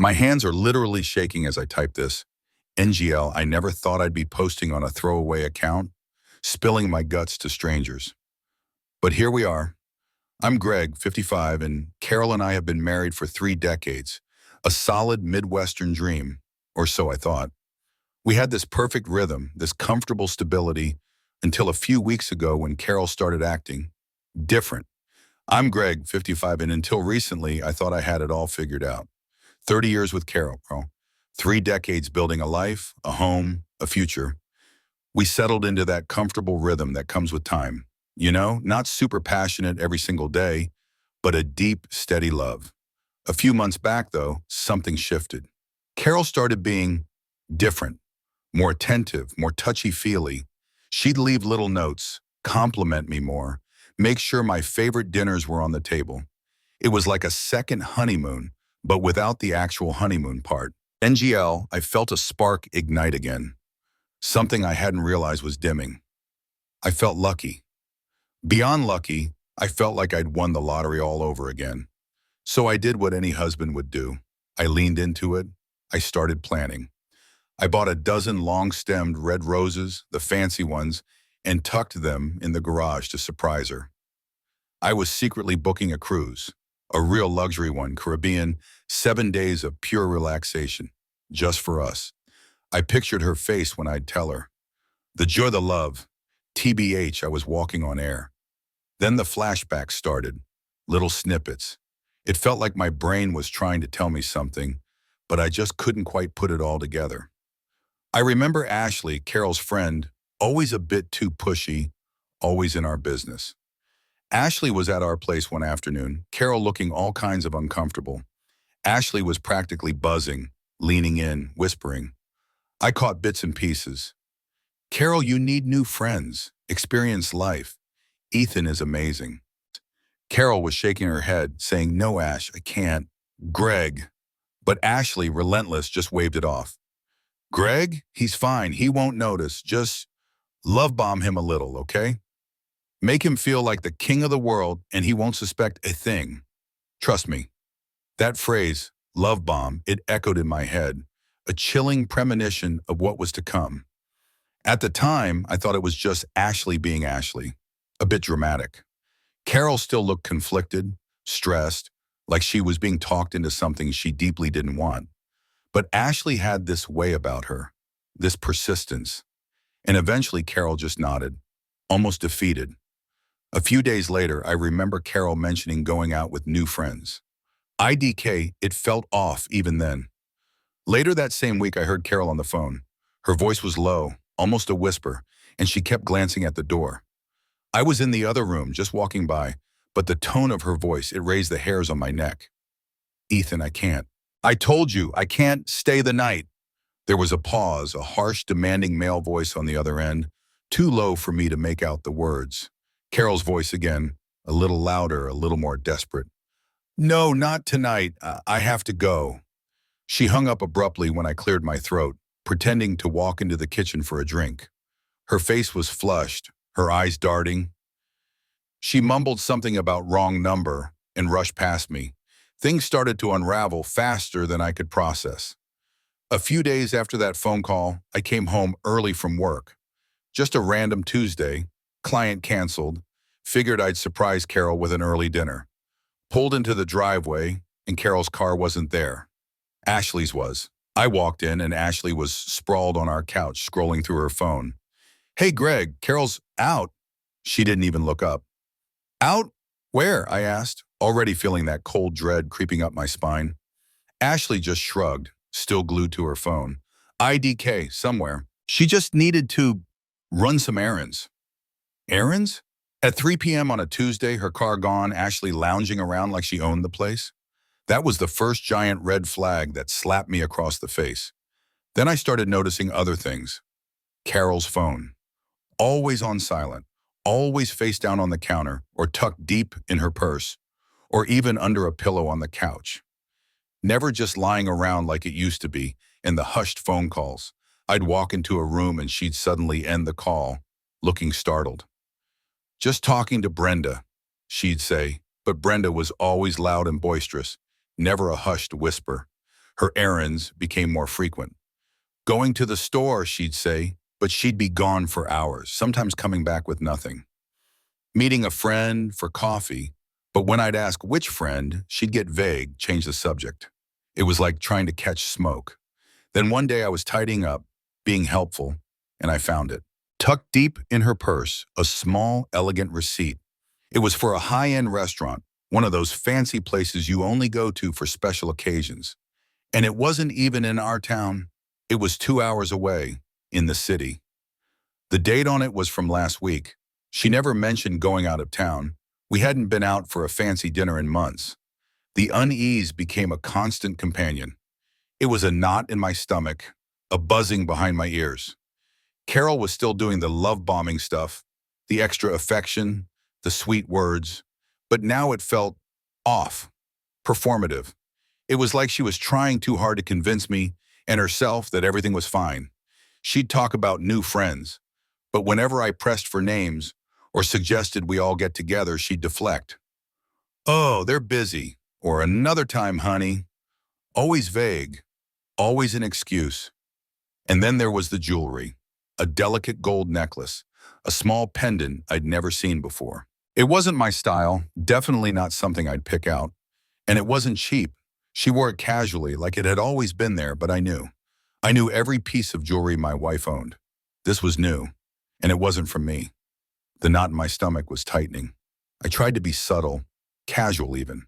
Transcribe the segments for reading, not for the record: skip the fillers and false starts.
My hands are literally shaking as I type this. NGL, I never thought I'd be posting on a throwaway account, spilling my guts to strangers. But here we are. I'm Greg, 55, and Carol and I have been married for 3 decades. A solid Midwestern dream, or so I thought. We had this perfect rhythm, this comfortable stability, until a few weeks ago when Carol started acting different. I'm Greg, 55, and until recently, I thought I had it all figured out. 30 years with Carol, bro. 3 decades building a life, a home, a future. We settled into that comfortable rhythm that comes with time. You know, not super passionate every single day, but a deep, steady love. A few months back, though, something shifted. Carol started being different, more attentive, more touchy-feely. She'd leave little notes, compliment me more, make sure my favorite dinners were on the table. It was like a second honeymoon, but without the actual honeymoon part. NGL, I felt a spark ignite again. Something I hadn't realized was dimming. I felt lucky. Beyond lucky, I felt like I'd won the lottery all over again. So I did what any husband would do. I leaned into it. I started planning. I bought a dozen long-stemmed red roses, the fancy ones, and tucked them in the garage to surprise her. I was secretly booking a cruise, a real luxury one, Caribbean, 7 days of pure relaxation, just for us. I pictured her face when I'd tell her. The joy, the love. TBH, I was walking on air. Then the flashbacks started, little snippets. It felt like my brain was trying to tell me something, but I just couldn't quite put it all together. I remember Ashley, Carol's friend, always a bit too pushy, always in our business. Ashley was at our place one afternoon, Carol looking all kinds of uncomfortable. Ashley was practically buzzing, leaning in, whispering. I caught bits and pieces. Carol, you need new friends, experience life. Ethan is amazing. Carol was shaking her head, saying, no, Ash, I can't. Greg. But Ashley, relentless, just waved it off. Greg, he's fine. He won't notice. Just love bomb him a little, okay? Make him feel like the king of the world and he won't suspect a thing. Trust me. That phrase, love bomb, it echoed in my head, a chilling premonition of what was to come. At the time, I thought it was just Ashley being Ashley, a bit dramatic. Carol still looked conflicted, stressed, like she was being talked into something she deeply didn't want. But Ashley had this way about her, this persistence. And eventually Carol just nodded, almost defeated. A few days later, I remember Carol mentioning going out with new friends. IDK, it felt off even then. Later that same week, I heard Carol on the phone. Her voice was low, almost a whisper, and she kept glancing at the door. I was in the other room, just walking by, but the tone of her voice, it raised the hairs on my neck. Ethan, I can't. I told you, I can't stay the night. There was a pause, a harsh, demanding male voice on the other end, too low for me to make out the words. Carol's voice again, a little louder, a little more desperate. No, not tonight. I have to go. She hung up abruptly when I cleared my throat, pretending to walk into the kitchen for a drink. Her face was flushed, her eyes darting. She mumbled something about wrong number and rushed past me. Things started to unravel faster than I could process. A few days after that phone call, I came home early from work. Just a random Tuesday, client canceled, figured I'd surprise Carol with an early dinner. Pulled into the driveway, and Carol's car wasn't there. Ashley's was. I walked in, and Ashley was sprawled on our couch, scrolling through her phone. Hey, Greg, Carol's out. She didn't even look up. Out? Where? I asked, already feeling that cold dread creeping up my spine. Ashley just shrugged, still glued to her phone. IDK, somewhere. She just needed to run some errands. Errands? At 3 p.m. on a Tuesday, her car gone, Ashley lounging around like she owned the place. That was the first giant red flag that slapped me across the face. Then I started noticing other things. Carol's phone. Always on silent, always face down on the counter or tucked deep in her purse, or even under a pillow on the couch. Never just lying around like it used to be in the hushed phone calls. I'd walk into a room and she'd suddenly end the call, looking startled. Just talking to Brenda, she'd say, but Brenda was always loud and boisterous, never a hushed whisper. Her errands became more frequent. Going to the store, she'd say, but she'd be gone for hours, sometimes coming back with nothing. Meeting a friend for coffee, but when I'd ask which friend, she'd get vague, change the subject. It was like trying to catch smoke. Then one day I was tidying up, being helpful, and I found it. Tucked deep in her purse, a small, elegant receipt. It was for a high-end restaurant, one of those fancy places you only go to for special occasions. And it wasn't even in our town. It was 2 hours away, in the city. The date on it was from last week. She never mentioned going out of town. We hadn't been out for a fancy dinner in months. The unease became a constant companion. It was a knot in my stomach, a buzzing behind my ears. Carol was still doing the love-bombing stuff, the extra affection, the sweet words, but now it felt off, performative. It was like she was trying too hard to convince me and herself that everything was fine. She'd talk about new friends, but whenever I pressed for names or suggested we all get together, she'd deflect. "Oh, they're busy," or "another time, honey." Always vague, always an excuse. And then there was the jewelry, a delicate gold necklace, a small pendant I'd never seen before. It wasn't my style, definitely not something I'd pick out, and it wasn't cheap. She wore it casually, like it had always been there, but I knew. I knew every piece of jewelry my wife owned. This was new, and it wasn't from me. The knot in my stomach was tightening. I tried to be subtle, casual even.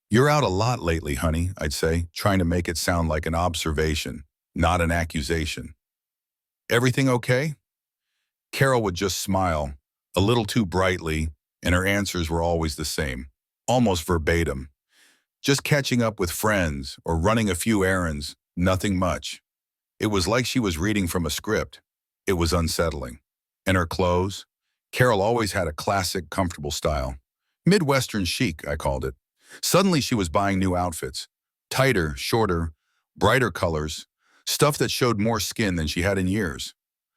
"You're out a lot lately, honey," I'd say, trying to make it sound like an observation, not an accusation. "Everything okay?" Carol would just smile, a little too brightly, and her answers were always the same, almost verbatim. Just catching up with friends or running a few errands, nothing much. It was like she was reading from a script. It was unsettling. And her clothes? Carol always had a classic, comfortable style. Midwestern chic, I called it. Suddenly she was buying new outfits. Tighter, shorter, brighter colors, stuff that showed more skin than she had in years.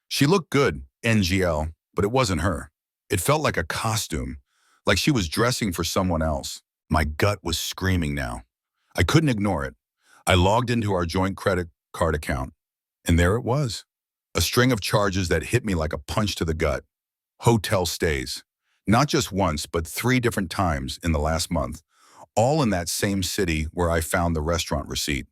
She looked good, NGL, but it wasn't her. It felt like a costume, like she was dressing for someone else. My gut was screaming now. I couldn't ignore it. I logged into our joint credit card account, and there it was. A string of charges that hit me like a punch to the gut. Hotel stays. Not just once, but 3 different times in the last month, all in that same city where I found the restaurant receipt.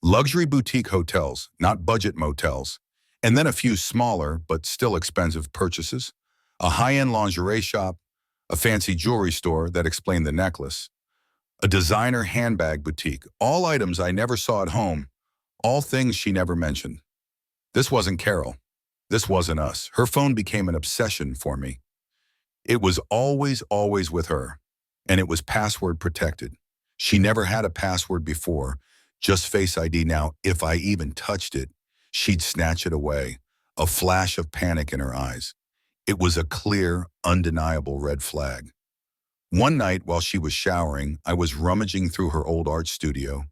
Luxury boutique hotels, not budget motels. And then a few smaller, but still expensive purchases. A high-end lingerie shop, a fancy jewelry store that explained the necklace, a designer handbag boutique, all items I never saw at home, all things she never mentioned. This wasn't Carol. This wasn't us. Her phone became an obsession for me. It was always with her, and it was password protected. She never had a password before, just Face ID now. If I even touched it, she'd snatch it away, a flash of panic in her eyes. It was a clear, undeniable red flag. One night while she was showering, I was rummaging through her old art studio,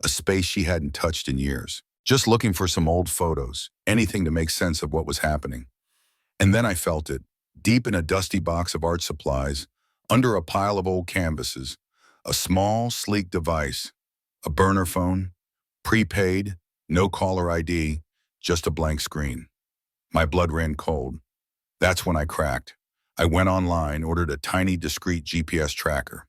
a space she hadn't touched in years, just looking for some old photos, anything to make sense of what was happening. And then I felt it, deep in a dusty box of art supplies, under a pile of old canvases, a small, sleek device, a burner phone, prepaid, no caller ID, just a blank screen. My blood ran cold. That's when I cracked. I went online, ordered a tiny, discreet GPS tracker.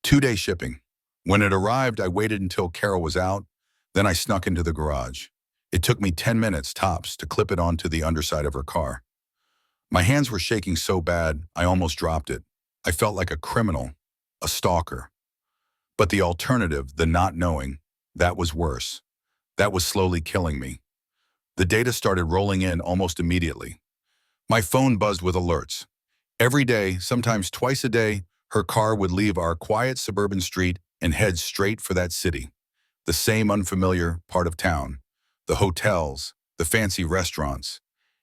2-day shipping. When it arrived, I waited until Carol was out, then I snuck into the garage. It took me 10 minutes tops to clip it onto the underside of her car. My hands were shaking so bad, I almost dropped it. I felt like a criminal, a stalker. But the alternative, the not knowing, that was worse. That was slowly killing me. The data started rolling in almost immediately. My phone buzzed with alerts. Every day, sometimes twice a day, her car would leave our quiet suburban street and head straight for that city. The same unfamiliar part of town. The hotels, the fancy restaurants.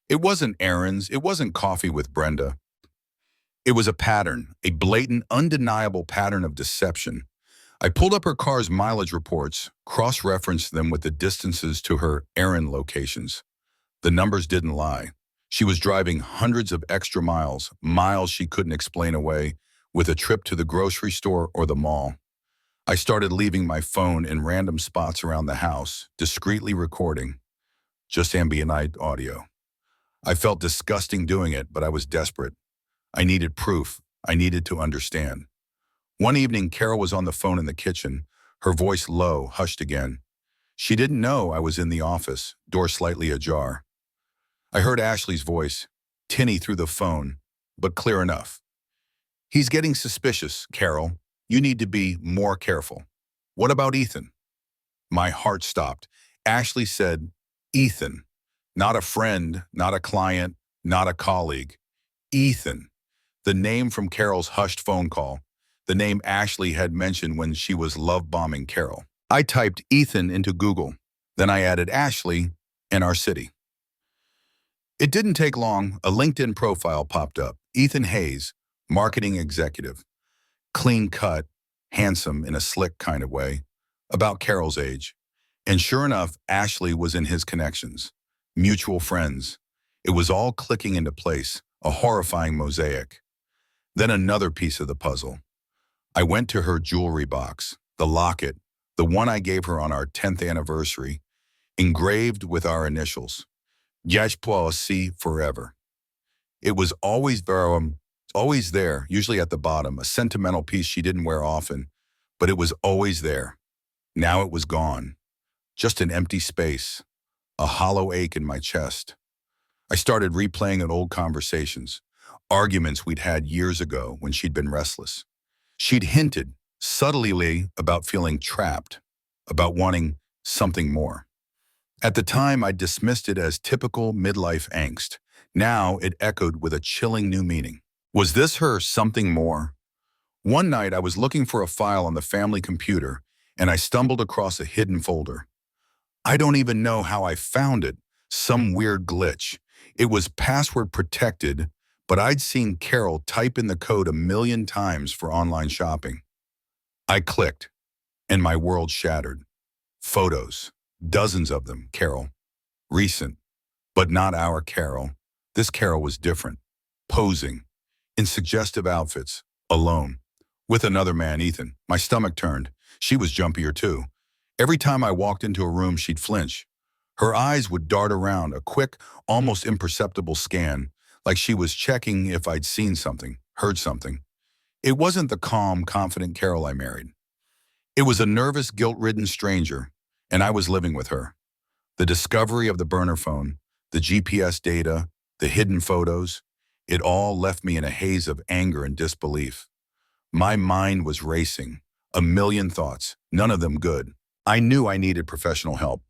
It wasn't errands, it wasn't coffee with Brenda. It was a pattern, a blatant, undeniable pattern of deception. I pulled up her car's mileage reports, cross-referenced them with the distances to her errand locations. The numbers didn't lie. She was driving hundreds of extra miles, miles she couldn't explain away, with a trip to the grocery store or the mall. I started leaving my phone in random spots around the house, discreetly recording, just ambient audio. I felt disgusting doing it, but I was desperate. I needed proof. I needed to understand. One evening, Carol was on the phone in the kitchen, her voice low, hushed again. She didn't know I was in the office, door slightly ajar. I heard Ashley's voice, tinny through the phone, but clear enough. He's getting suspicious, Carol. You need to be more careful. What about Ethan? My heart stopped. Ashley said, Ethan. Not a friend, not a client, not a colleague. Ethan. The name from Carol's hushed phone call. The name Ashley had mentioned when she was love-bombing Carol. I typed Ethan into Google. Then I added Ashley and our city. It didn't take long. A LinkedIn profile popped up. Ethan Hayes, marketing executive. Clean cut, handsome in a slick kind of way. About Carol's age. And sure enough, Ashley was in his connections. Mutual friends. It was all clicking into place, a horrifying mosaic. Then another piece of the puzzle. I went to her jewelry box, the locket, the one I gave her on our 10th anniversary, engraved with our initials. Yashpwa forever. It was always there, usually at the bottom, a sentimental piece she didn't wear often, but it was always there. Now it was gone. Just an empty space, a hollow ache in my chest. I started replaying old conversations, arguments we'd had years ago when she'd been restless. She'd hinted, subtly, about feeling trapped, about wanting something more. At the time, I dismissed it as typical midlife angst. Now it echoed with a chilling new meaning. Was this her something more? One night, I was looking for a file on the family computer, and I stumbled across a hidden folder. I don't even know how I found it, some weird glitch. It was password protected, but I'd seen Carol type in the code 1,000,000 times for online shopping. I clicked, and my world shattered. Photos, dozens of them, Carol. Recent, but not our Carol. This Carol was different, posing, in suggestive outfits, alone, with another man, Ethan. My stomach turned. She was jumpier too. Every time I walked into a room, she'd flinch. Her eyes would dart around, a quick, almost imperceptible scan, like she was checking if I'd seen something, heard something. It wasn't the calm, confident Carol I married. It was a nervous, guilt-ridden stranger, and I was living with her. The discovery of the burner phone, the GPS data, the hidden photos, it all left me in a haze of anger and disbelief. My mind was racing, 1,000,000 thoughts, none of them good. I knew I needed professional help.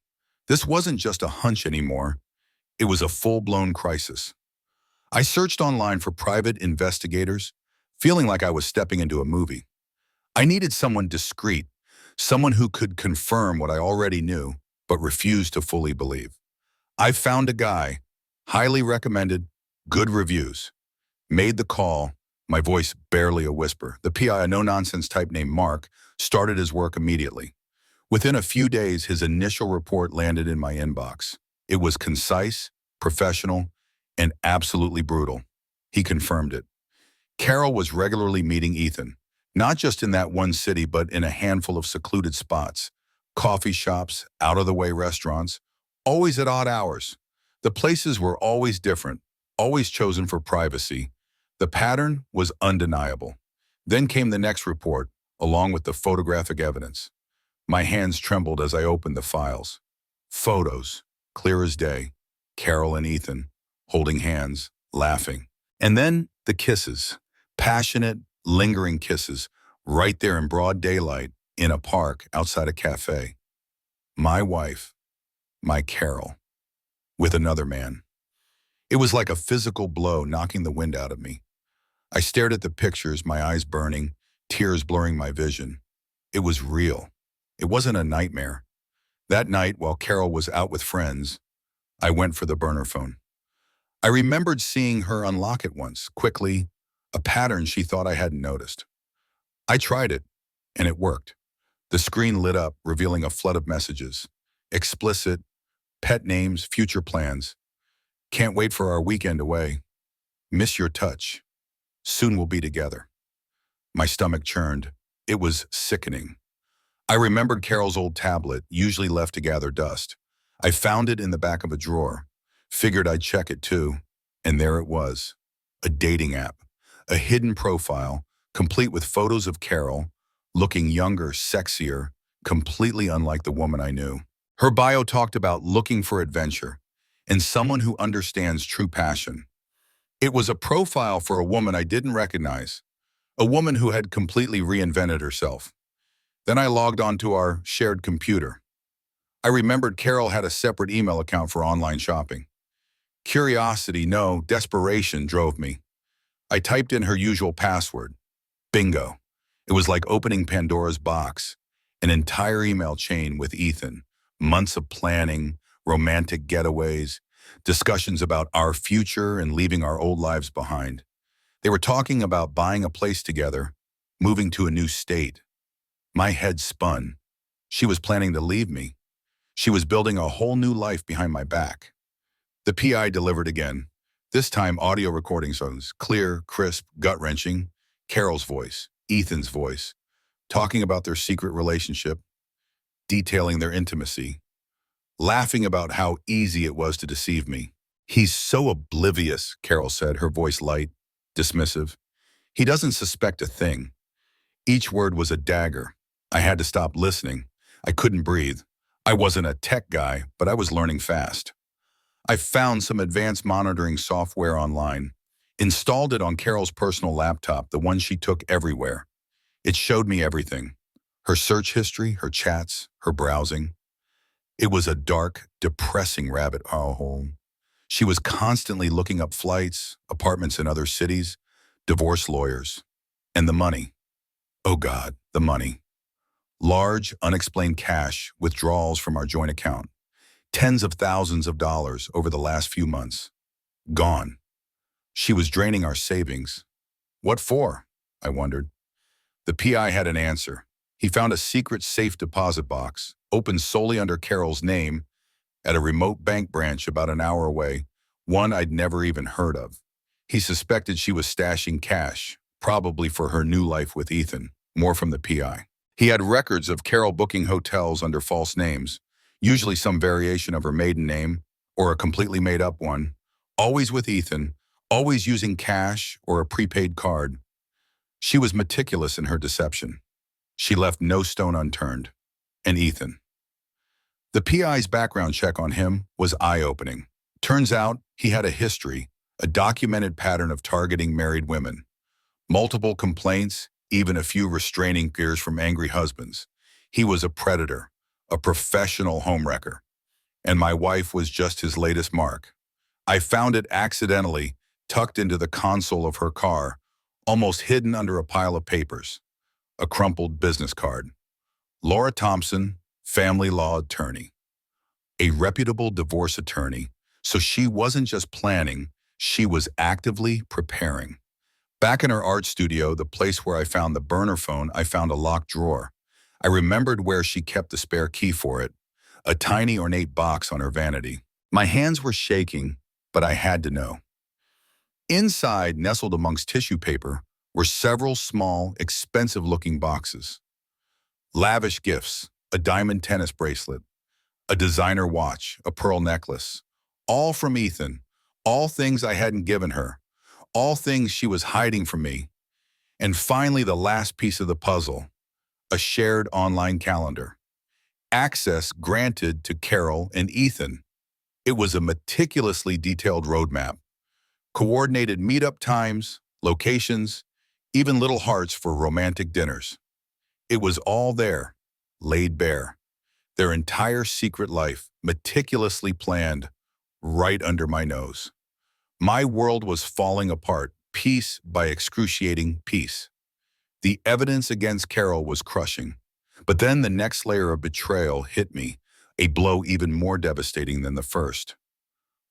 This wasn't just a hunch anymore. It was a full-blown crisis. I searched online for private investigators, feeling like I was stepping into a movie. I needed someone discreet, someone who could confirm what I already knew, but refused to fully believe. I found a guy, highly recommended, good reviews. Made the call, my voice barely a whisper. The PI, a no-nonsense type named Mark, started his work immediately. Within a few days, his initial report landed in my inbox. It was concise, professional, and absolutely brutal. He confirmed it. Carol was regularly meeting Ethan, not just in that one city, but in a handful of secluded spots. Coffee shops, out-of-the-way restaurants, always at odd hours. The places were always different, always chosen for privacy. The pattern was undeniable. Then came the next report, along with the photographic evidence. My hands trembled as I opened the files. Photos, clear as day. Carol and Ethan, holding hands, laughing. And then the kisses. Passionate, lingering kisses, right there in broad daylight, in a park, outside a cafe. My wife, my Carol, with another man. It was like a physical blow knocking the wind out of me. I stared at the pictures, my eyes burning, tears blurring my vision. It was real. It wasn't a nightmare. That night, while Carol was out with friends, I went for the burner phone. I remembered seeing her unlock it once, quickly, a pattern she thought I hadn't noticed. I tried it, and it worked. The screen lit up, revealing a flood of messages. Explicit, pet names, future plans. Can't wait for our weekend away. Miss your touch. Soon we'll be together. My stomach churned. It was sickening. I remembered Carol's old tablet, usually left to gather dust. I found it in the back of a drawer. Figured I'd check it too. And there it was. A dating app. A hidden profile, complete with photos of Carol, looking younger, sexier, completely unlike the woman I knew. Her bio talked about looking for adventure and someone who understands true passion. It was a profile for a woman I didn't recognize, a woman who had completely reinvented herself. Then I logged onto our shared computer. I remembered Carol had a separate email account for online shopping. Curiosity, no, desperation drove me. I typed in her usual password. Bingo. It was like opening Pandora's box, an entire email chain with Ethan, months of planning, romantic getaways, discussions about our future and leaving our old lives behind. They were talking about buying a place together, moving to a new state. My head spun. She was planning to leave me. She was building a whole new life behind my back. The PI delivered again. This time audio recording songs, clear, crisp, gut-wrenching. Carol's voice, Ethan's voice, talking about their secret relationship, detailing their intimacy, laughing about how easy it was to deceive me. He's so oblivious, Carol said, her voice light, dismissive. He doesn't suspect a thing. Each word was a dagger. I had to stop listening. I couldn't breathe. I wasn't a tech guy, but I was learning fast. I found some advanced monitoring software online, installed it on Carol's personal laptop, the one she took everywhere. It showed me everything. Her search history, her chats, her browsing. It was a dark, depressing rabbit hole. She was constantly looking up flights, apartments in other cities, divorce lawyers, and the money. Oh God, the money. Large, unexplained cash withdrawals from our joint account. Tens of thousands of dollars over the last few months. Gone. She was draining our savings. What for? I wondered. The PI had an answer. He found a secret safe deposit box, opened solely under Carol's name, at a remote bank branch about an hour away, one I'd never even heard of. He suspected she was stashing cash, probably for her new life with Ethan, more from the PI. He had records of Carol booking hotels under false names, usually some variation of her maiden name, or a completely made-up one, always with Ethan, always using cash or a prepaid card. She was meticulous in her deception. She left no stone unturned. And Ethan. The PI's background check on him was eye-opening. Turns out he had a history, a documented pattern of targeting married women. Multiple complaints, even a few restraining orders from angry husbands. He was a predator, a professional homewrecker. And my wife was just his latest mark. I found it accidentally, tucked into the console of her car, almost hidden under a pile of papers. A crumpled business card. Laura Thompson, family law attorney. A reputable divorce attorney, so she wasn't just planning, she was actively preparing. Back in her art studio, the place where I found the burner phone, I found a locked drawer. I remembered where she kept the spare key for it, a tiny ornate box on her vanity. My hands were shaking, but I had to know. Inside, nestled amongst tissue paper, were several small, expensive-looking boxes. Lavish gifts, a diamond tennis bracelet, a designer watch, a pearl necklace, all from Ethan, all things I hadn't given her, all things she was hiding from me. And finally, the last piece of the puzzle, a shared online calendar. Access granted to Carol and Ethan. It was a meticulously detailed roadmap, coordinated meetup times, locations, even little hearts for romantic dinners. It was all there, laid bare. Their entire secret life, meticulously planned, right under my nose. My world was falling apart, piece by excruciating piece. The evidence against Carol was crushing. But then the next layer of betrayal hit me, a blow even more devastating than the first.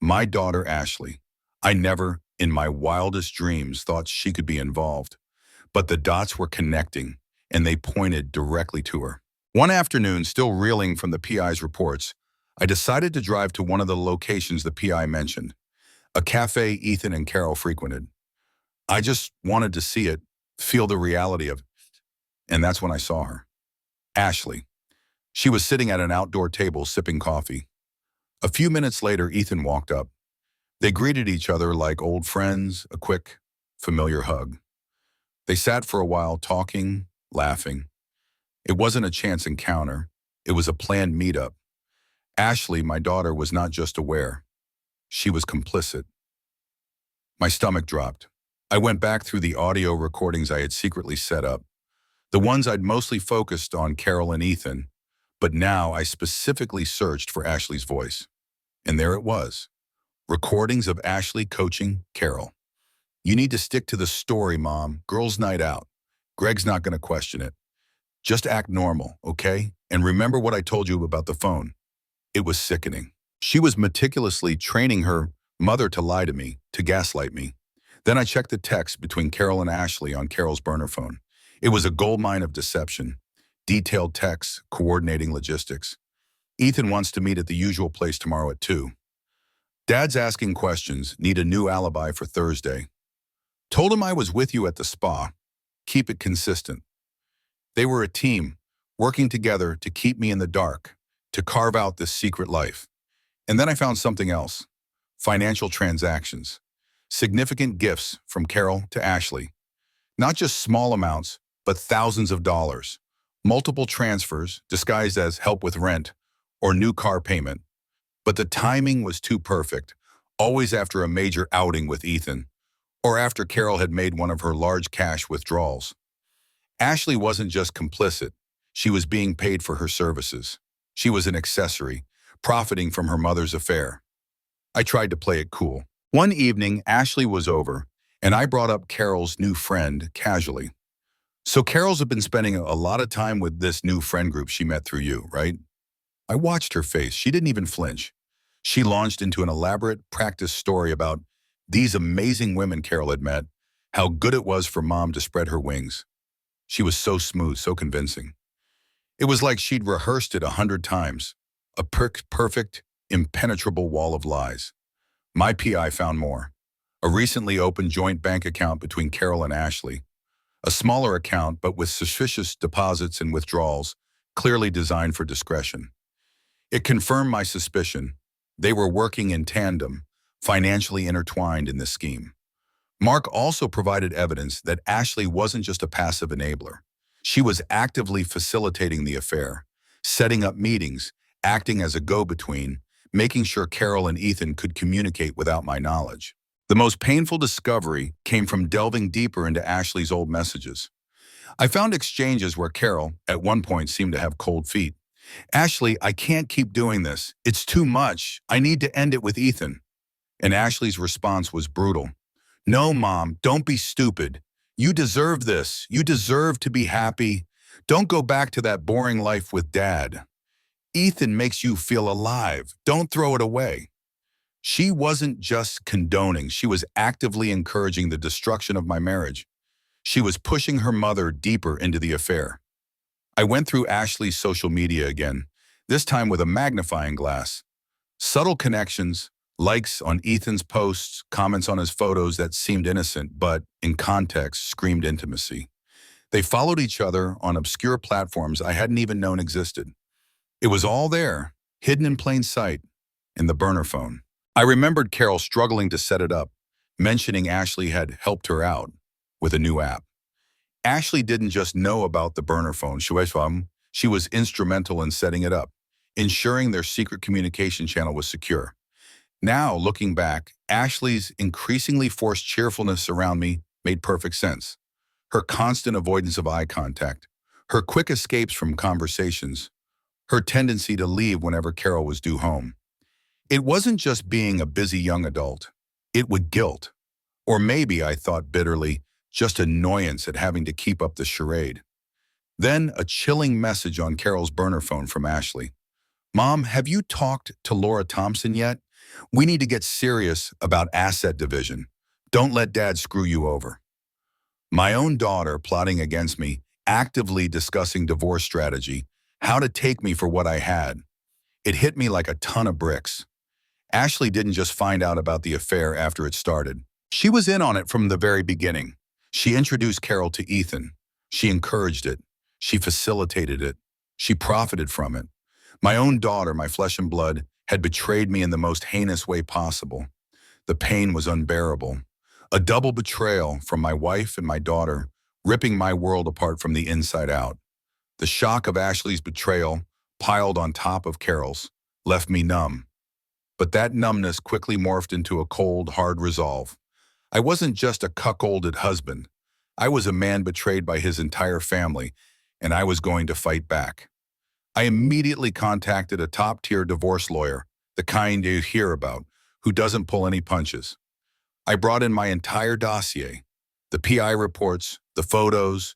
My daughter, Ashley. I never, in my wildest dreams, thought she could be involved. But the dots were connecting, and they pointed directly to her. One afternoon, still reeling from the PI's reports, I decided to drive to one of the locations the PI mentioned, a cafe Ethan and Carol frequented. I just wanted to see it, feel the reality of it, and that's when I saw her. Ashley. She was sitting at an outdoor table sipping coffee. A few minutes later, Ethan walked up. They greeted each other like old friends, a quick, familiar hug. They sat for a while talking, laughing. It wasn't a chance encounter. It was a planned meetup. Ashley, my daughter, was not just aware. She was complicit. My stomach dropped. I went back through the audio recordings I had secretly set up, the ones I'd mostly focused on Carol and Ethan, but now I specifically searched for Ashley's voice. And there it was. Recordings of Ashley coaching Carol. You need to stick to the story, Mom. Girls' night out. Greg's not going to question it. Just act normal, okay? And remember what I told you about the phone. It was sickening. She was meticulously training her mother to lie to me, to gaslight me. Then I checked the text between Carol and Ashley on Carol's burner phone. It was a goldmine of deception. Detailed texts, coordinating logistics. Ethan wants to meet at the usual place tomorrow at 2. Dad's asking questions, need a new alibi for Thursday. Told him I was with you at the spa. Keep it consistent. They were a team, working together to keep me in the dark, to carve out this secret life. And then I found something else. Financial transactions. Significant gifts from Carol to Ashley. Not just small amounts, but thousands of dollars. Multiple transfers disguised as help with rent or new car payment. But the timing was too perfect, always after a major outing with Ethan, or after Carol had made one of her large cash withdrawals. Ashley wasn't just complicit, she was being paid for her services. She was an accessory, profiting from her mother's affair. I tried to play it cool. One evening, Ashley was over, and I brought up Carol's new friend casually. So Carol's been spending a lot of time with this new friend group she met through you, right? I watched her face. She didn't even flinch. She launched into an elaborate practice story about these amazing women Carol had met, how good it was for Mom to spread her wings. She was so smooth, so convincing. It was like she'd rehearsed it 100 times, a perfect, impenetrable wall of lies. My PI found more. A recently opened joint bank account between Carol and Ashley. A smaller account, but with suspicious deposits and withdrawals, clearly designed for discretion. It confirmed my suspicion. They were working in tandem, financially intertwined in this scheme. Mark also provided evidence that Ashley wasn't just a passive enabler. She was actively facilitating the affair, setting up meetings, acting as a go-between, making sure Carol and Ethan could communicate without my knowledge. The most painful discovery came from delving deeper into Ashley's old messages. I found exchanges where Carol, at one point, seemed to have cold feet. Ashley, I can't keep doing this. It's too much. I need to end it with Ethan. And Ashley's response was brutal. No, Mom, don't be stupid. You deserve this. You deserve to be happy. Don't go back to that boring life with Dad. Ethan makes you feel alive. Don't throw it away. She wasn't just condoning. She was actively encouraging the destruction of my marriage. She was pushing her mother deeper into the affair. I went through Ashley's social media again, this time with a magnifying glass. Subtle connections, likes on Ethan's posts, comments on his photos that seemed innocent, but in context screamed intimacy. They followed each other on obscure platforms I hadn't even known existed. It was all there, hidden in plain sight, in the burner phone. I remembered Carol struggling to set it up, mentioning Ashley had helped her out with a new app. Ashley didn't just know about the burner phone. She was instrumental in setting it up, ensuring their secret communication channel was secure. Now, looking back, Ashley's increasingly forced cheerfulness around me made perfect sense. Her constant avoidance of eye contact, her quick escapes from conversations, her tendency to leave whenever Carol was due home. It wasn't just being a busy young adult. It was guilt. Or maybe, I thought bitterly, just annoyance at having to keep up the charade. Then a chilling message on Carol's burner phone from Ashley. Mom, have you talked to Laura Thompson yet? We need to get serious about asset division. Don't let Dad screw you over. My own daughter plotting against me, actively discussing divorce strategy, how to take me for what I had. It hit me like a ton of bricks. Ashley didn't just find out about the affair after it started. She was in on it from the very beginning. She introduced Carol to Ethan. She encouraged it. She facilitated it. She profited from it. My own daughter, my flesh and blood, had betrayed me in the most heinous way possible. The pain was unbearable. A double betrayal from my wife and my daughter, ripping my world apart from the inside out. The shock of Ashley's betrayal, piled on top of Carol's, left me numb. But that numbness quickly morphed into a cold, hard resolve. I wasn't just a cuckolded husband. I was a man betrayed by his entire family, and I was going to fight back. I immediately contacted a top-tier divorce lawyer, the kind you hear about, who doesn't pull any punches. I brought in my entire dossier, the PI reports, the photos,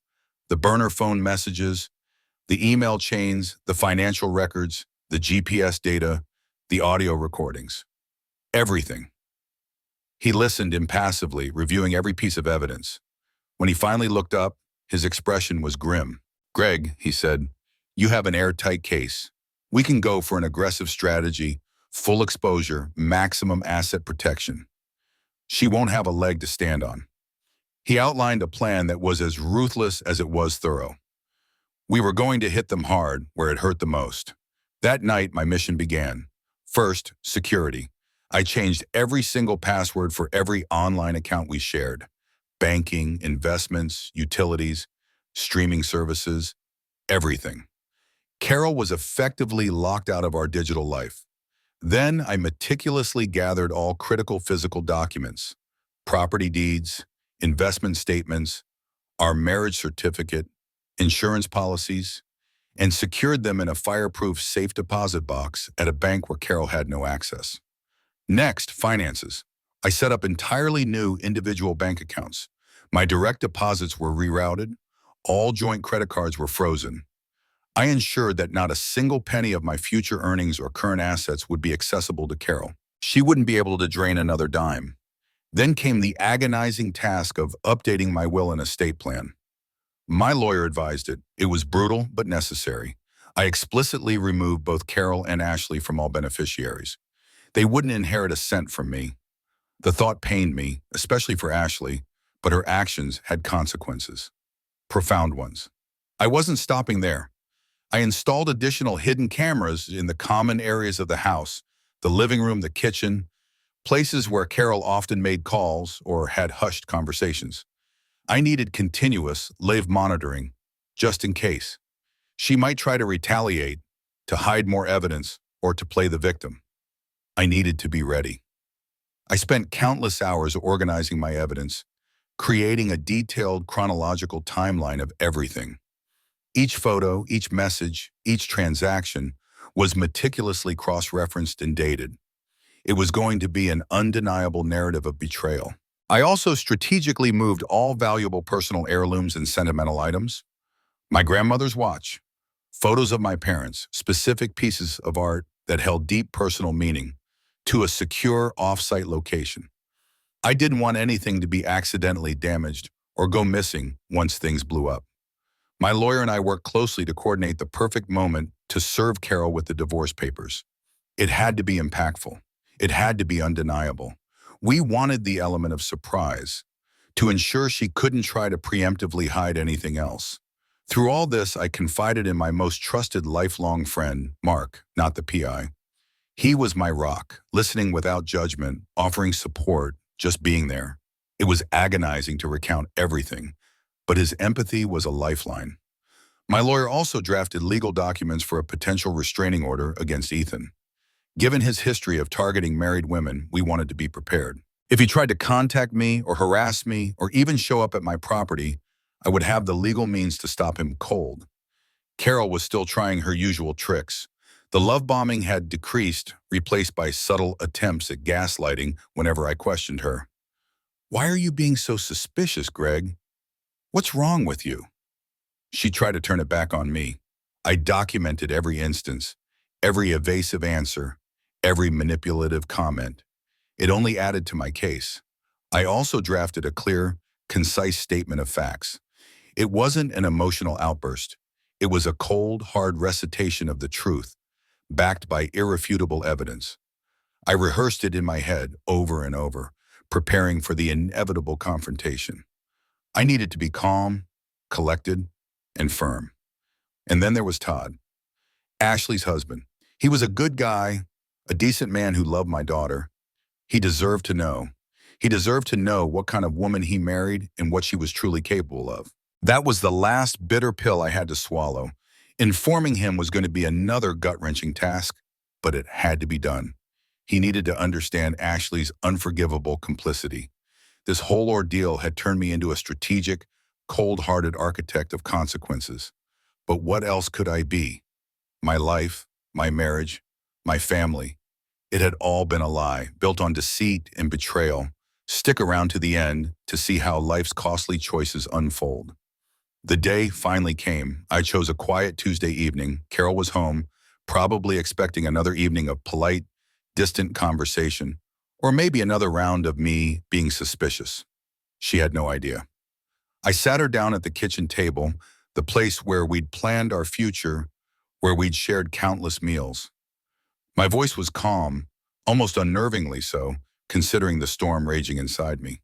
the burner phone messages, the email chains, the financial records, the GPS data, the audio recordings. Everything. He listened impassively, reviewing every piece of evidence. When he finally looked up, his expression was grim. "Greg," he said, "you have an airtight case. We can go for an aggressive strategy, full exposure, maximum asset protection. She won't have a leg to stand on." He outlined a plan that was as ruthless as it was thorough. We were going to hit them hard where it hurt the most. That night, my mission began. First, security. I changed every single password for every online account we shared. Banking, investments, utilities, streaming services, everything. Carol was effectively locked out of our digital life. Then I meticulously gathered all critical physical documents, property deeds, investment statements, our marriage certificate, insurance policies, and secured them in a fireproof safe deposit box at a bank where Carol had no access. Next, finances. I set up entirely new individual bank accounts. My direct deposits were rerouted. All joint credit cards were frozen. I ensured that not a single penny of my future earnings or current assets would be accessible to Carol. She wouldn't be able to drain another dime. Then came the agonizing task of updating my will and estate plan. My lawyer advised it. It was brutal, but necessary. I explicitly removed both Carol and Ashley from all beneficiaries. They wouldn't inherit a cent from me. The thought pained me, especially for Ashley, but her actions had consequences. Profound ones. I wasn't stopping there. I installed additional hidden cameras in the common areas of the house, the living room, the kitchen, places where Carol often made calls or had hushed conversations. I needed continuous live monitoring, just in case. She might try to retaliate, to hide more evidence, or to play the victim. I needed to be ready. I spent countless hours organizing my evidence, creating a detailed chronological timeline of everything. Each photo, each message, each transaction was meticulously cross-referenced and dated. It was going to be an undeniable narrative of betrayal. I also strategically moved all valuable personal heirlooms and sentimental items. My grandmother's watch, photos of my parents, specific pieces of art that held deep personal meaning, to a secure off-site location. I didn't want anything to be accidentally damaged or go missing once things blew up. My lawyer and I worked closely to coordinate the perfect moment to serve Carol with the divorce papers. It had to be impactful. It had to be undeniable. We wanted the element of surprise to ensure she couldn't try to preemptively hide anything else. Through all this, I confided in my most trusted lifelong friend, Mark, not the PI. He was my rock, listening without judgment, offering support, just being there. It was agonizing to recount everything, but his empathy was a lifeline. My lawyer also drafted legal documents for a potential restraining order against Ethan. Given his history of targeting married women, we wanted to be prepared. If he tried to contact me or harass me or even show up at my property, I would have the legal means to stop him cold. Carol was still trying her usual tricks. The love bombing had decreased, replaced by subtle attempts at gaslighting whenever I questioned her. "Why are you being so suspicious, Greg? What's wrong with you?" She tried to turn it back on me. I documented every instance, every evasive answer, every manipulative comment. It only added to my case. I also drafted a clear, concise statement of facts. It wasn't an emotional outburst. It was a cold, hard recitation of the truth, backed by irrefutable evidence. I rehearsed it in my head over and over, preparing for the inevitable confrontation. I needed to be calm, collected, and firm. And then there was Todd. Ashley's husband. He was a good guy, a decent man who loved my daughter. He deserved to know. He deserved to know what kind of woman he married and what she was truly capable of. That was the last bitter pill I had to swallow. Informing him was going to be another gut-wrenching task, but it had to be done. He needed to understand Ashley's unforgivable complicity. This whole ordeal had turned me into a strategic, cold-hearted architect of consequences. But what else could I be? My life, my marriage, my family. It had all been a lie, built on deceit and betrayal. Stick around to the end to see how life's costly choices unfold. The day finally came. I chose a quiet Tuesday evening. Carol was home, probably expecting another evening of polite, distant conversation, or maybe another round of me being suspicious. She had no idea. I sat her down at the kitchen table, the place where we'd planned our future, where we'd shared countless meals. My voice was calm, almost unnervingly so, considering the storm raging inside me.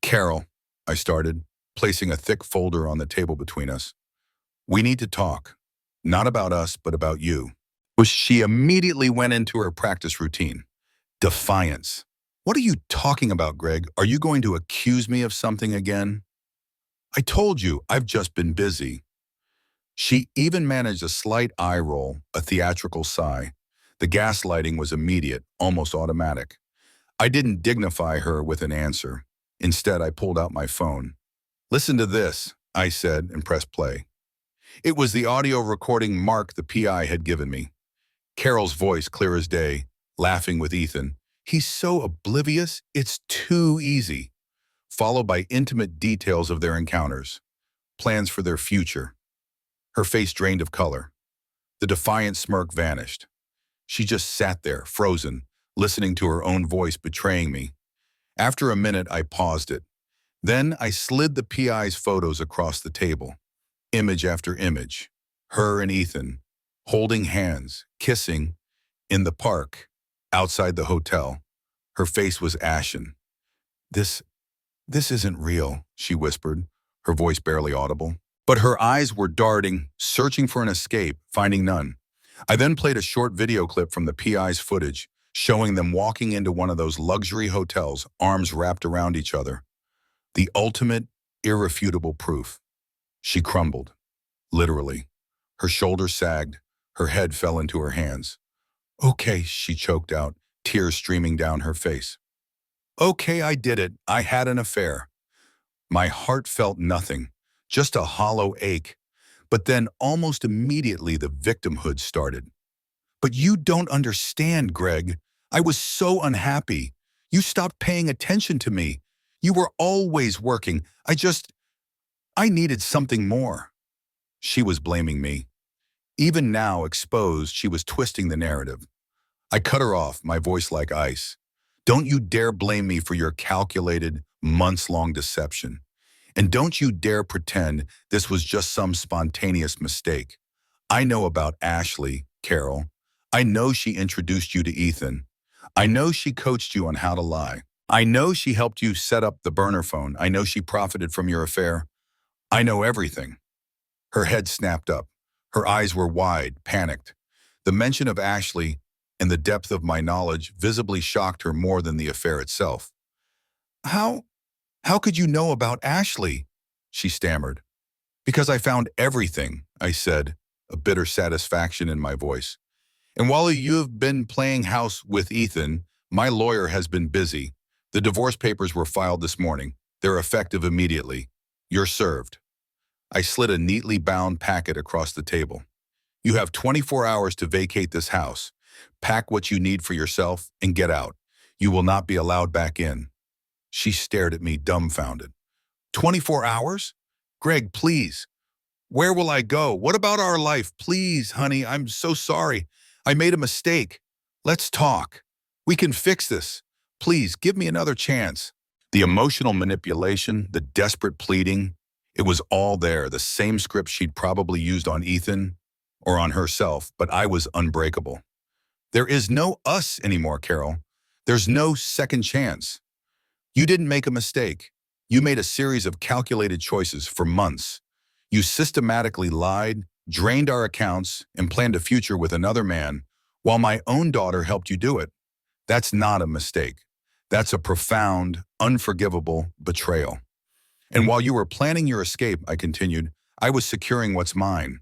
"Carol," I started, placing a thick folder on the table between us. "We need to talk. Not about us, but about you." She immediately went into her practice routine. Defiance. "What are you talking about, Greg? Are you going to accuse me of something again?" "I told you, I've just been busy." She even managed a slight eye roll, a theatrical sigh. The gaslighting was immediate, almost automatic. I didn't dignify her with an answer. Instead, I pulled out my phone. "Listen to this," I said and pressed play. It was the audio recording Mark, the PI, had given me. Carol's voice clear as day, laughing with Ethan. "He's so oblivious, it's too easy." Followed by intimate details of their encounters, plans for their future. Her face drained of color. The defiant smirk vanished. She just sat there, frozen, listening to her own voice betraying me. After a minute, I paused it. Then I slid the PI's photos across the table, image after image. Her and Ethan, holding hands, kissing, in the park, outside the hotel. Her face was ashen. This isn't real," she whispered, her voice barely audible. But her eyes were darting, searching for an escape, finding none. I then played a short video clip from the PI's footage, showing them walking into one of those luxury hotels, arms wrapped around each other. The ultimate, irrefutable proof. She crumbled, literally. Her shoulders sagged, her head fell into her hands. "Okay," she choked out, tears streaming down her face. "Okay, I did it. I had an affair." My heart felt nothing, just a hollow ache. But then almost immediately the victimhood started. "But you don't understand, Greg. I was so unhappy. You stopped paying attention to me. You were always working. I needed something more." She was blaming me. Even now, exposed, she was twisting the narrative. I cut her off, my voice like ice. "Don't you dare blame me for your calculated, months-long deception. And don't you dare pretend this was just some spontaneous mistake. I know about Ashley, Carol. I know she introduced you to Ethan. I know she coached you on how to lie. I know she helped you set up the burner phone. I know she profited from your affair. I know everything." Her head snapped up. Her eyes were wide, panicked. The mention of Ashley and the depth of my knowledge visibly shocked her more than the affair itself. How could you know about Ashley?" she stammered. "Because I found everything," I said, a bitter satisfaction in my voice. "And while you've been playing house with Ethan, my lawyer has been busy. The divorce papers were filed this morning. They're effective immediately. You're served." I slid a neatly bound packet across the table. "You have 24 hours to vacate this house. Pack what you need for yourself and get out. You will not be allowed back in." She stared at me, dumbfounded. 24 hours? "Greg, please. Where will I go? What about our life? Please, honey, I'm so sorry. I made a mistake. Let's talk. We can fix this. Please, give me another chance." The emotional manipulation, the desperate pleading, it was all there, the same script she'd probably used on Ethan or on herself, but I was unbreakable. "There is no us anymore, Carol. There's no second chance. You didn't make a mistake. You made a series of calculated choices for months. You systematically lied, drained our accounts, and planned a future with another man, while my own daughter helped you do it. That's not a mistake. That's a profound, unforgivable betrayal. And while you were planning your escape, I continued, I was securing what's mine.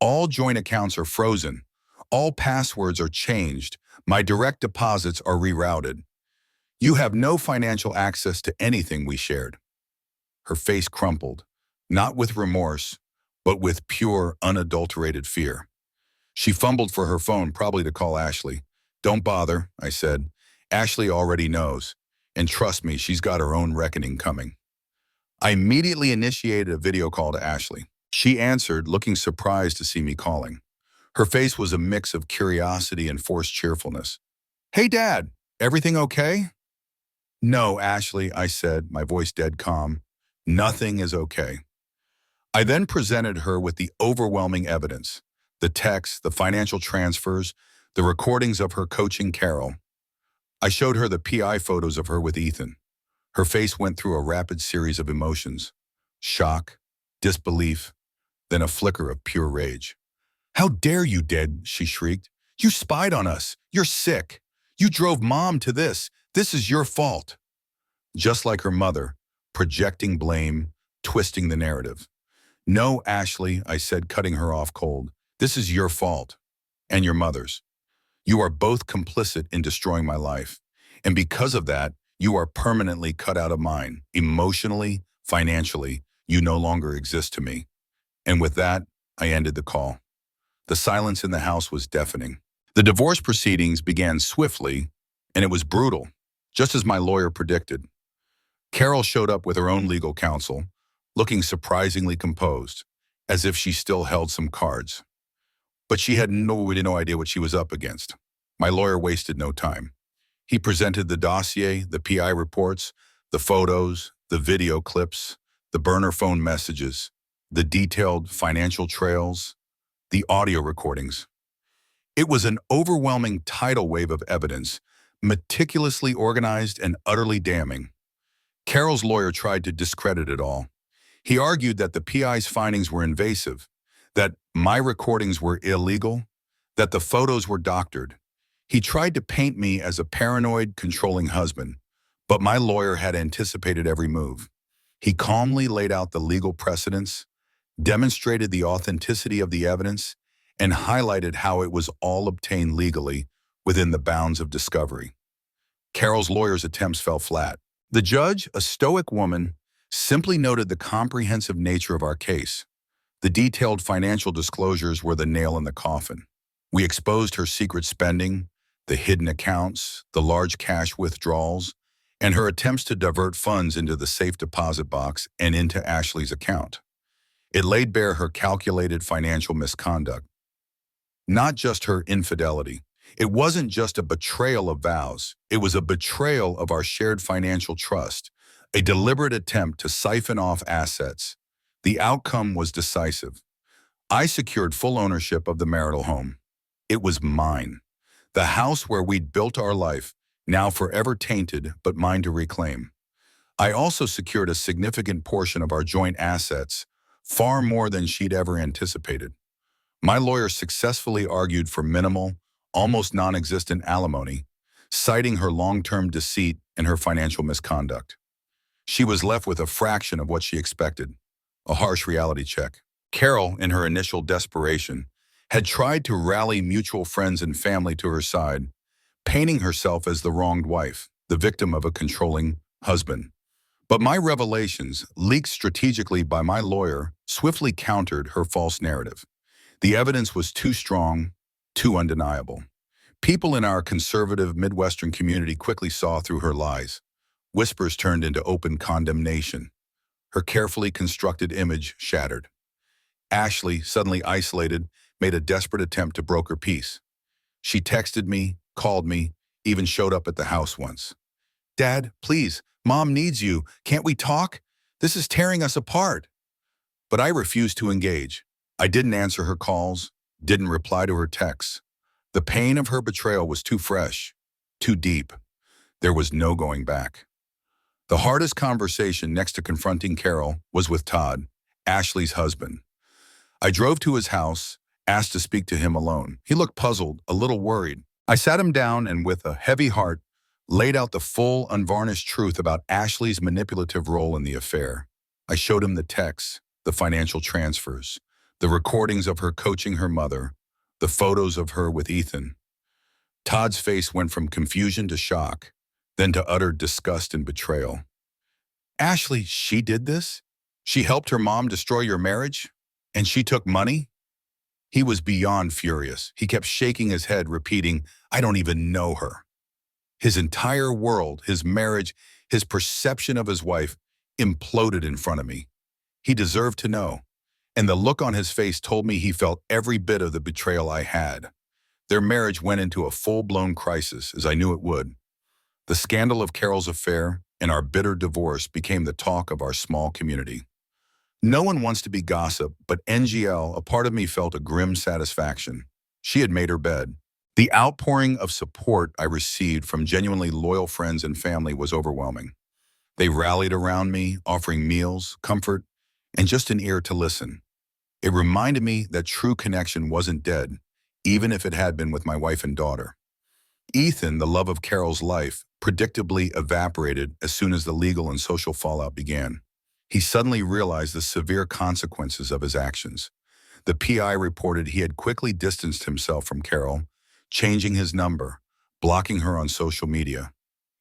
All joint accounts are frozen. All passwords are changed. My direct deposits are rerouted. You have no financial access to anything we shared. Her face crumpled, not with remorse, but with pure, unadulterated fear. She fumbled for her phone, probably to call Ashley. Don't bother, I said. Ashley already knows. And trust me, she's got her own reckoning coming. I immediately initiated a video call to Ashley. She answered, looking surprised to see me calling. Her face was a mix of curiosity and forced cheerfulness. Hey, Dad, everything okay? No, Ashley, I said, my voice dead calm. Nothing is okay. I then presented her with the overwhelming evidence, the texts, the financial transfers, the recordings of her coaching Carol. I showed her the PI photos of her with Ethan. Her face went through a rapid series of emotions: shock, disbelief, then a flicker of pure rage. How dare you, Dad, she shrieked. You spied on us. You're sick. You drove Mom to this. This is your fault. Just like her mother, projecting blame, twisting the narrative. No, Ashley, I said, cutting her off cold. This is your fault. And your mother's. You are both complicit in destroying my life. And because of that, you are permanently cut out of mine. Emotionally, financially, you no longer exist to me. And with that, I ended the call. The silence in the house was deafening. The divorce proceedings began swiftly, and it was brutal, just as my lawyer predicted. Carol showed up with her own legal counsel, looking surprisingly composed, as if she still held some cards. But she had no idea what she was up against. My lawyer wasted no time. He presented the dossier, the PI reports, the photos, the video clips, the burner phone messages, the detailed financial trails, the audio recordings. It was an overwhelming tidal wave of evidence, meticulously organized and utterly damning. Carol's lawyer tried to discredit it all. He argued that the PI's findings were invasive, that my recordings were illegal, that the photos were doctored. He tried to paint me as a paranoid, controlling husband, but my lawyer had anticipated every move. He calmly laid out the legal precedents, demonstrated the authenticity of the evidence, and highlighted how it was all obtained legally within the bounds of discovery. Carol's lawyer's attempts fell flat. The judge, a stoic woman, simply noted the comprehensive nature of our case. The detailed financial disclosures were the nail in the coffin. We exposed her secret spending, the hidden accounts, the large cash withdrawals, and her attempts to divert funds into the safe deposit box and into Ashley's account. It laid bare her calculated financial misconduct, not just her infidelity. It wasn't just a betrayal of vows. It was a betrayal of our shared financial trust, a deliberate attempt to siphon off assets. The outcome was decisive. I secured full ownership of the marital home. It was mine. The house where we'd built our life, now forever tainted, but mine to reclaim. I also secured a significant portion of our joint assets, far more than she'd ever anticipated. My lawyer successfully argued for minimal, almost non-existent alimony, citing her long-term deceit and her financial misconduct. She was left with a fraction of what she expected, a harsh reality check. Carol, in her initial desperation, had tried to rally mutual friends and family to her side, painting herself as the wronged wife, the victim of a controlling husband. But my revelations, leaked strategically by my lawyer, swiftly countered her false narrative. The evidence was too strong, too undeniable. People in our conservative Midwestern community quickly saw through her lies. Whispers turned into open condemnation. Her carefully constructed image shattered. Ashley, suddenly isolated, made a desperate attempt to broker peace. She texted me, called me, even showed up at the house once. Dad, please, Mom needs you. Can't we talk? This is tearing us apart. But I refused to engage. I didn't answer her calls, didn't reply to her texts. The pain of her betrayal was too fresh, too deep. There was no going back. The hardest conversation next to confronting Carol was with Todd, Ashley's husband. I drove to his house, asked to speak to him alone. He looked puzzled, a little worried. I sat him down and with a heavy heart, laid out the full, unvarnished truth about Ashley's manipulative role in the affair. I showed him the texts, the financial transfers, the recordings of her coaching her mother, the photos of her with Ethan. Todd's face went from confusion to shock, then to utter disgust and betrayal. Ashley, she did this? She helped her mom destroy your marriage? And she took money? He was beyond furious. He kept shaking his head, repeating, I don't even know her. His entire world, his marriage, his perception of his wife imploded in front of me. He deserved to know. And the look on his face told me he felt every bit of the betrayal I had. Their marriage went into a full-blown crisis, as I knew it would. The scandal of Carol's affair and our bitter divorce became the talk of our small community. No one wants to be gossip, but NGL, a part of me felt a grim satisfaction. She had made her bed. The outpouring of support I received from genuinely loyal friends and family was overwhelming. They rallied around me, offering meals, comfort, and just an ear to listen. It reminded me that true connection wasn't dead, even if it had been with my wife and daughter. Ethan, the love of Carol's life, predictably evaporated as soon as the legal and social fallout began. He suddenly realized the severe consequences of his actions. The PI reported he had quickly distanced himself from Carol, changing his number, blocking her on social media.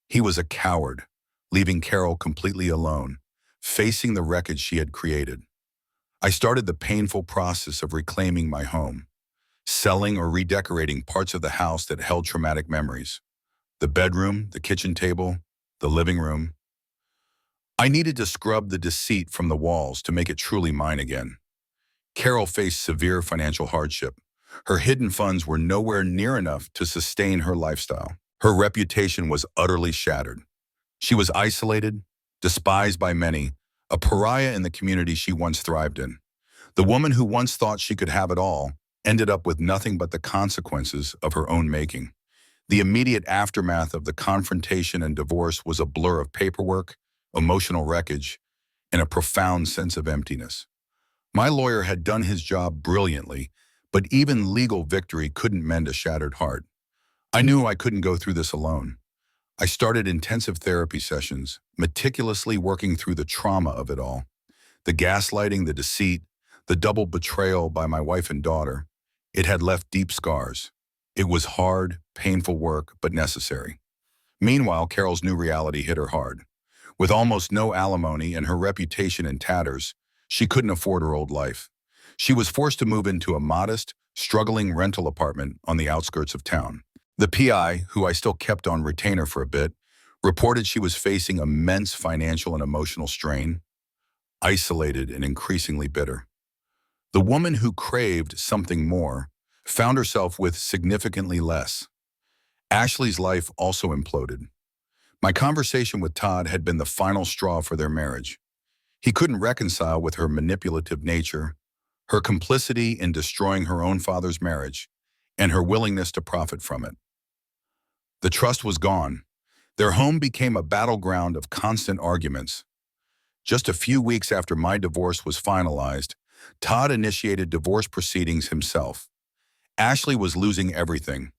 He was a coward, leaving Carol completely alone, facing the wreckage she had created. I started the painful process of reclaiming my home, selling or redecorating parts of the house that held traumatic memories. The bedroom, the kitchen table, the living room. I needed to scrub the deceit from the walls to make it truly mine again. Carol faced severe financial hardship. Her hidden funds were nowhere near enough to sustain her lifestyle. Her reputation was utterly shattered. She was isolated, despised by many, a pariah in the community she once thrived in. The woman who once thought she could have it all ended up with nothing but the consequences of her own making. The immediate aftermath of the confrontation and divorce was a blur of paperwork, emotional wreckage, and a profound sense of emptiness. My lawyer had done his job brilliantly, but even legal victory couldn't mend a shattered heart. I knew I couldn't go through this alone. I started intensive therapy sessions, meticulously working through the trauma of it all. The gaslighting, the deceit, the double betrayal by my wife and daughter. It had left deep scars. It was hard, painful work, but necessary. Meanwhile, Carol's new reality hit her hard. With almost no alimony and her reputation in tatters, she couldn't afford her old life. She was forced to move into a modest, struggling rental apartment on the outskirts of town. The PI, who I still kept on retainer for a bit, reported she was facing immense financial and emotional strain, isolated and increasingly bitter. The woman who craved something more found herself with significantly less. Ashley's life also imploded. My conversation with Todd had been the final straw for their marriage. He couldn't reconcile with her manipulative nature, her complicity in destroying her own father's marriage, and her willingness to profit from it. The trust was gone. Their home became a battleground of constant arguments. Just a few weeks after my divorce was finalized, Todd initiated divorce proceedings himself. Ashley was losing everything: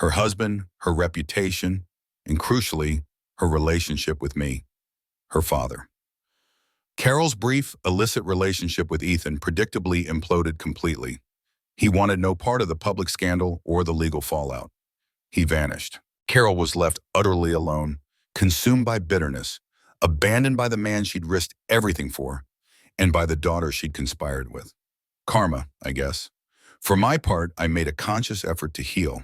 her husband, her reputation, and crucially, her relationship with me, her father. Carol's brief, illicit relationship with Ethan predictably imploded completely. He wanted no part of the public scandal or the legal fallout. He vanished. Carol was left utterly alone, consumed by bitterness, abandoned by the man she'd risked everything for, and by the daughter she'd conspired with. Karma, I guess. For my part, I made a conscious effort to heal.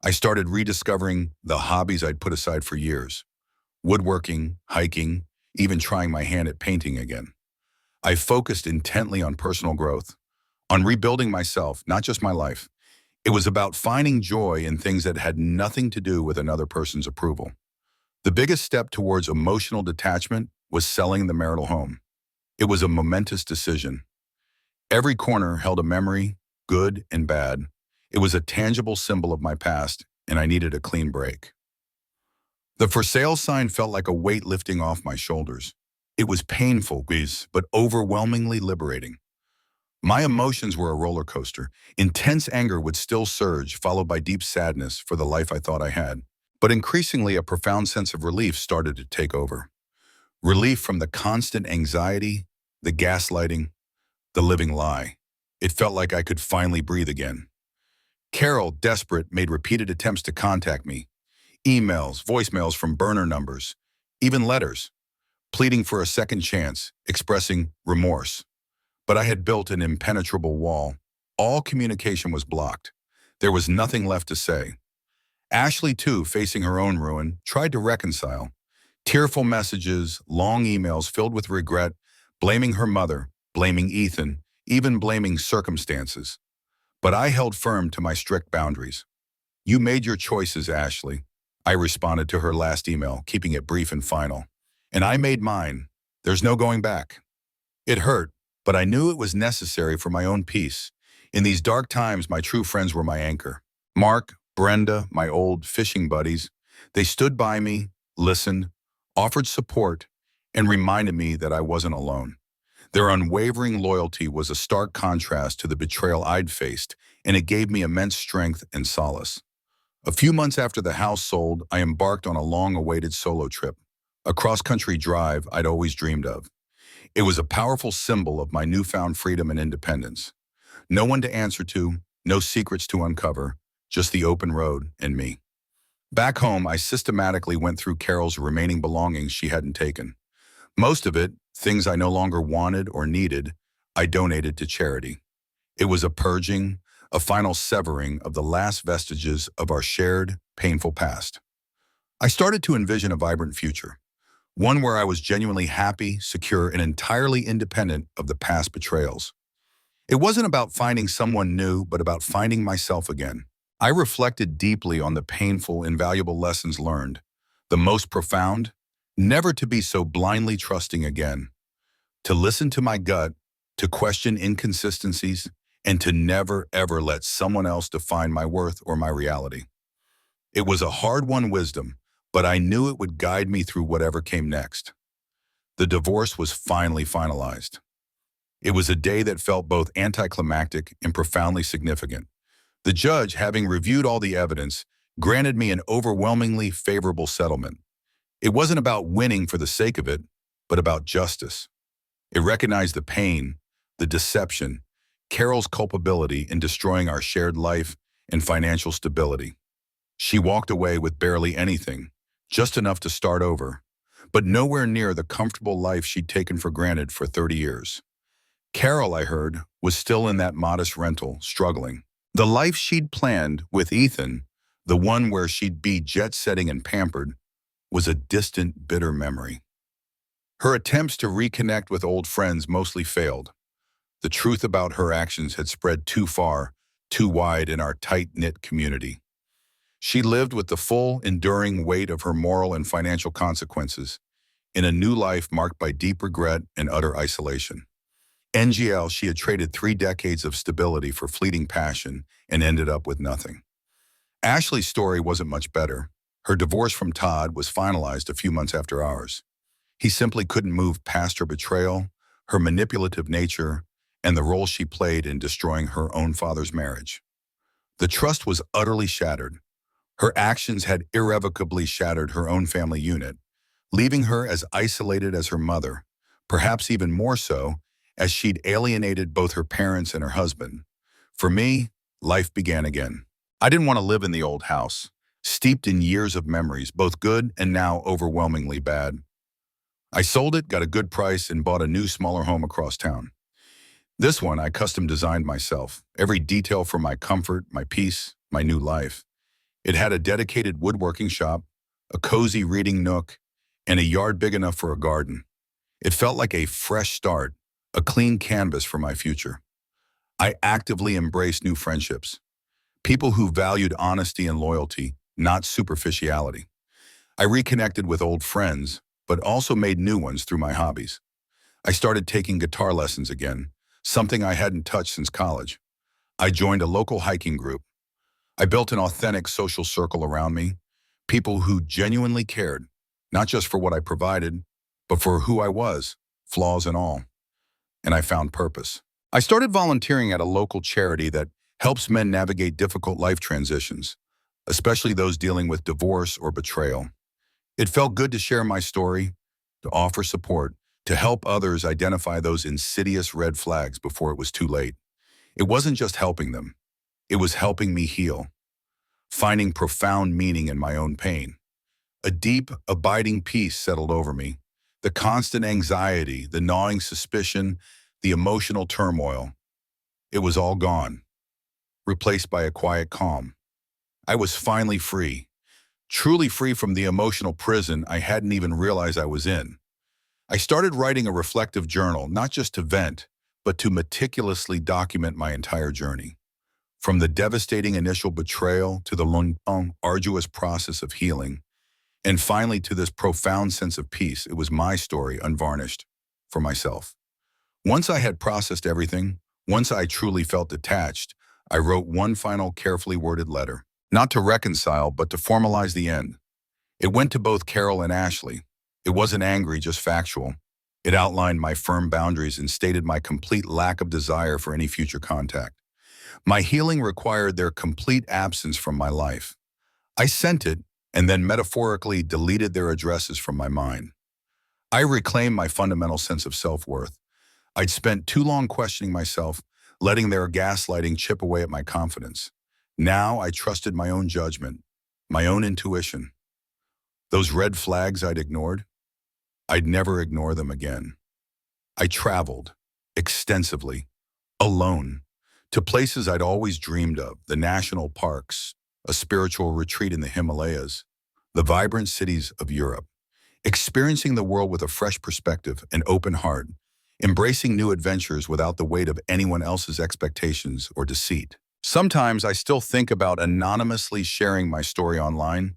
I started rediscovering the hobbies I'd put aside for years: woodworking, hiking, even trying my hand at painting again. I focused intently on personal growth, on rebuilding myself, not just my life. It was about finding joy in things that had nothing to do with another person's approval. The biggest step towards emotional detachment was selling the marital home. It was a momentous decision. Every corner held a memory, good and bad. It was a tangible symbol of my past, and I needed a clean break. The for sale sign felt like a weight lifting off my shoulders. It was painful, but overwhelmingly liberating. My emotions were a roller coaster. Intense anger would still surge, followed by deep sadness for the life I thought I had. But increasingly, a profound sense of relief started to take over. Relief from the constant anxiety, the gaslighting, the living lie. It felt like I could finally breathe again. Carol, desperate, made repeated attempts to contact me. Emails, voicemails from burner numbers, even letters, pleading for a second chance, expressing remorse. But I had built an impenetrable wall. All communication was blocked. There was nothing left to say. Ashley, too, facing her own ruin, tried to reconcile. Tearful messages, long emails filled with regret, blaming her mother, blaming Ethan, even blaming circumstances. But I held firm to my strict boundaries. You made your choices, Ashley. I responded to her last email, keeping it brief and final. And I made mine. There's no going back. It hurt, but I knew it was necessary for my own peace. In these dark times, my true friends were my anchor. Mark, Brenda, my old fishing buddies, they stood by me, listened, offered support, and reminded me that I wasn't alone. Their unwavering loyalty was a stark contrast to the betrayal I'd faced, and it gave me immense strength and solace. A few months after the house sold, I embarked on a long-awaited solo trip, a cross-country drive I'd always dreamed of. It was a powerful symbol of my newfound freedom and independence. No one to answer to, no secrets to uncover, just the open road and me. Back home, I systematically went through Carol's remaining belongings she hadn't taken. Most of it, things I no longer wanted or needed, I donated to charity. It was a purging, a final severing of the last vestiges of our shared, painful past. I started to envision a vibrant future, one where I was genuinely happy, secure, and entirely independent of the past betrayals. It wasn't about finding someone new, but about finding myself again. I reflected deeply on the painful, invaluable lessons learned. The most profound, never to be so blindly trusting again. To listen to my gut, to question inconsistencies, and to never, ever let someone else define my worth or my reality. It was a hard-won wisdom, but I knew it would guide me through whatever came next. The divorce was finally finalized. It was a day that felt both anticlimactic and profoundly significant. The judge, having reviewed all the evidence, granted me an overwhelmingly favorable settlement. It wasn't about winning for the sake of it, but about justice. It recognized the pain, the deception, Carol's culpability in destroying our shared life and financial stability. She walked away with barely anything, just enough to start over, but nowhere near the comfortable life she'd taken for granted for 30 years. Carol, I heard, was still in that modest rental, struggling. The life she'd planned with Ethan, the one where she'd be jet-setting and pampered, was a distant, bitter memory. Her attempts to reconnect with old friends mostly failed. The truth about her actions had spread too far, too wide in our tight-knit community. She lived with the full, enduring weight of her moral and financial consequences in a new life marked by deep regret and utter isolation. NGL, she had traded 3 decades of stability for fleeting passion and ended up with nothing. Ashley's story wasn't much better. Her divorce from Todd was finalized a few months after ours. He simply couldn't move past her betrayal, her manipulative nature, and the role she played in destroying her own father's marriage. The trust was utterly shattered. Her actions had irrevocably shattered her own family unit, leaving her as isolated as her mother, perhaps even more so, as she'd alienated both her parents and her husband. For me, life began again. I didn't want to live in the old house, steeped in years of memories, both good and now overwhelmingly bad. I sold it, got a good price, and bought a new, smaller home across town. This one I custom designed myself, every detail for my comfort, my peace, my new life. It had a dedicated woodworking shop, a cozy reading nook, and a yard big enough for a garden. It felt like a fresh start, a clean canvas for my future. I actively embraced new friendships, people who valued honesty and loyalty, not superficiality. I reconnected with old friends, but also made new ones through my hobbies. I started taking guitar lessons again, something I hadn't touched since college. I joined a local hiking group. I built an authentic social circle around me, people who genuinely cared, not just for what I provided, but for who I was, flaws and all. And I found purpose. I started volunteering at a local charity that helps men navigate difficult life transitions, especially those dealing with divorce or betrayal. It felt good to share my story, to offer support, to help others identify those insidious red flags before it was too late. It wasn't just helping them, it was helping me heal, finding profound meaning in my own pain. A deep, abiding peace settled over me. The constant anxiety, the gnawing suspicion, the emotional turmoil, it was all gone, replaced by a quiet calm. I was finally free, truly free from the emotional prison I hadn't even realized I was in. I started writing a reflective journal, not just to vent, but to meticulously document my entire journey. From the devastating initial betrayal to the long, arduous process of healing, and finally to this profound sense of peace, it was my story, unvarnished, for myself. Once I had processed everything, once I truly felt detached, I wrote one final carefully worded letter, not to reconcile, but to formalize the end. It went to both Carol and Ashley. It wasn't angry, just factual. It outlined my firm boundaries and stated my complete lack of desire for any future contact. My healing required their complete absence from my life. I sent it and then metaphorically deleted their addresses from my mind. I reclaimed my fundamental sense of self-worth. I'd spent too long questioning myself, letting their gaslighting chip away at my confidence. Now I trusted my own judgment, my own intuition. Those red flags I'd ignored, I'd never ignore them again. I traveled, extensively, alone, to places I'd always dreamed of, the national parks, a spiritual retreat in the Himalayas, the vibrant cities of Europe, experiencing the world with a fresh perspective and open heart, embracing new adventures without the weight of anyone else's expectations or deceit. Sometimes I still think about anonymously sharing my story online,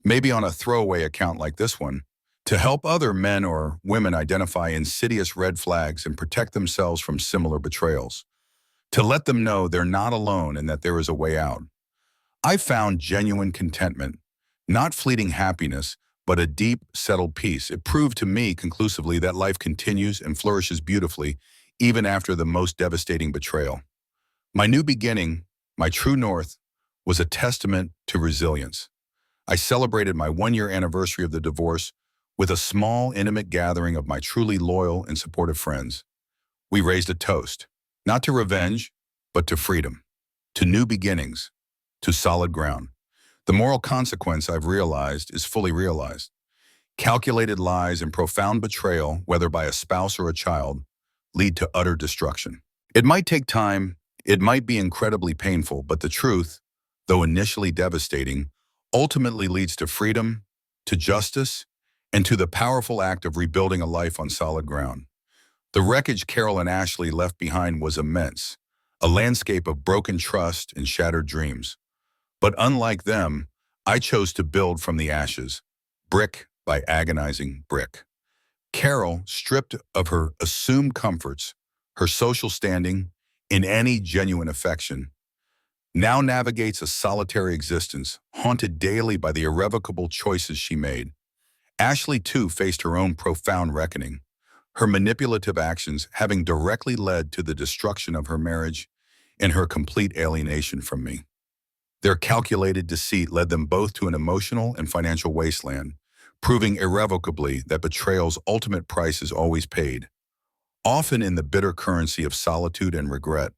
maybe on a throwaway account like this one, to help other men or women identify insidious red flags and protect themselves from similar betrayals, to let them know they're not alone and that there is a way out. I found genuine contentment, not fleeting happiness, but a deep, settled peace. It proved to me conclusively that life continues and flourishes beautifully, even after the most devastating betrayal. My new beginning, my true north, was a testament to resilience. I celebrated my one-year anniversary of the divorce with a small, intimate gathering of my truly loyal and supportive friends. We raised a toast, not to revenge, but to freedom, to new beginnings, to solid ground. The moral consequence I've realized is fully realized. Calculated lies and profound betrayal, whether by a spouse or a child, lead to utter destruction. It might take time, it might be incredibly painful, but the truth, though initially devastating, ultimately leads to freedom, to justice, and to the powerful act of rebuilding a life on solid ground. The wreckage Carol and Ashley left behind was immense, a landscape of broken trust and shattered dreams. But unlike them, I chose to build from the ashes, brick by agonizing brick. Carol, stripped of her assumed comforts, her social standing, in any genuine affection, now navigates a solitary existence, haunted daily by the irrevocable choices she made. Ashley, too, faced her own profound reckoning, her manipulative actions having directly led to the destruction of her marriage and her complete alienation from me. Their calculated deceit led them both to an emotional and financial wasteland, proving irrevocably that betrayal's ultimate price is always paid, often in the bitter currency of solitude and regret.